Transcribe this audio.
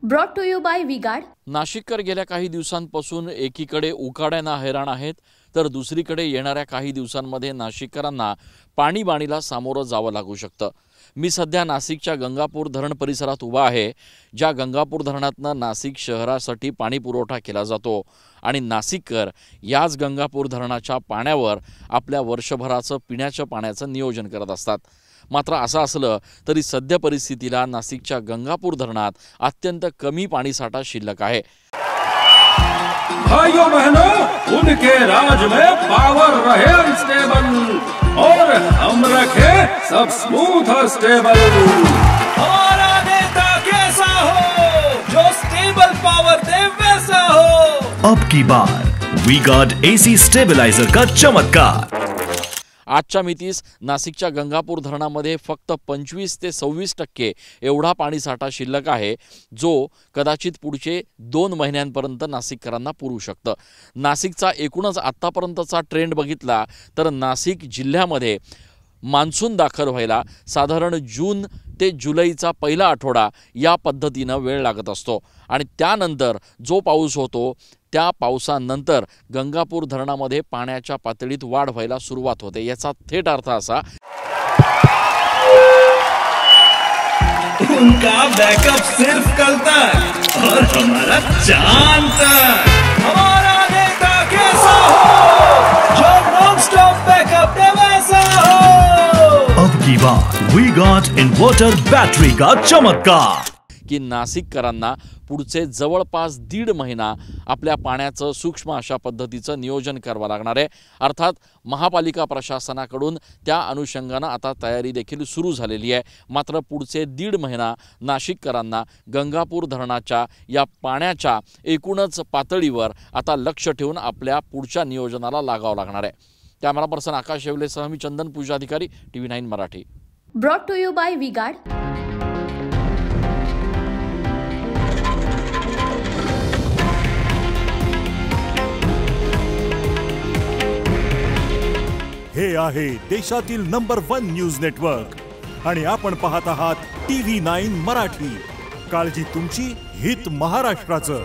Brought to you by V Guard. नाशिककर गेल्या काही दिवसांपासून एकीकडे उकाड्यानं हैराण आहेत, तर दुसरीकडे येणाऱ्या काही दिवसांमध्ये नाशिककरांना पाणीबाणीला सामोरं जावं लागू शकतं। मी सध्या नाशिकच्या गंगापूर धरण परिसरात उभा आहे, ज्या गंगापूर धरणातनं नाशिक शहरासाठी पाणी पुरवठा केला जातो आणि नाशिककर याच गंगापूर धरणाच्या पाण्यावर आपल्या वर्षभराचं पिण्याच्या पाण्याचं नियोजन करत असतात। मात्र असं असलं तरी सध्या परिस्थितीला नाशिकच्या गंगापूर धरणात अत्यंत कमी पाणीसाठा शिल्लक आहे। भाइयों बहनों, उनके राज में पावर रहे अनस्टेबल और हम रखे सब स्मूथ और स्टेबल। हमारा नेता कैसा हो जो स्टेबल पावर दे वैसा हो। अब की बार वी-गार्ड एसी स्टेबलाइजर का चमत्कार। आजच्या मितीस नाशिकच्या गंगापूर धरणामध्ये फक्त 25 ते 26% एवढा पाणीसाठा शिल्लक आहे, जो कदाचित पुढचे 2 महिन्यांपर्यंत नाशिककरांना पुरू शकतं। नाशिकचा एकूणच आत्तापर्यंतचा ट्रेंड बघितला तर नाशिक जिल्ह्यामध्ये मान्सून दाखल व्हायला साधारण जून ते जुलैचा पहिला आठवडा या पद्धतीनं वेळ लागत असतो आणि त्यानंतर जो पाऊस होतो त्या पावसानंतर गंगापूर धरणामध्ये पाण्याच्या पातळीत वाढ व्हायला सुरुवात होते। याचा थेट अर्थ असा उनका बैकअप सिर्फ कल तक और हमारा चांद तक। हमारा नेता कैसा हो जो नॉन स्टॉप बैकअप दे वैसा हो। अब की बार वी-गार्ड इन्वर्टर बैटरी का चमत्कार की नाशिककरांना पुढचे जवळपास 1.5 महिना आपल्या पाण्याचं सूक्ष्म अशा पद्धतीचं नियोजन करावं लागणार आहे। अर्थात महापालिका प्रशासनाकडून त्या अनुषंगानं आता तयारी देखील सुरू झालेली आहे। मात्र पुढचे 1.5 महिना नाशिककरांना गंगापूर धरणाच्या या पाण्याच्या एकूणच पातळीवर आता लक्ष ठेवून आपल्या पुढच्या नियोजनाला लागावं लागणार आहे। कॅमेरा पर्सन आकाश येवलेसह मी Chandan Pujadhikari, TV9 Marathi. Brought to you by V Guard. हे आहे देशातील नंबर 1 न्यूज नेटवर्क आणि आपण पाहत आहात TV9 मराठी। काळजी तुमची, हित महाराष्ट्राचं।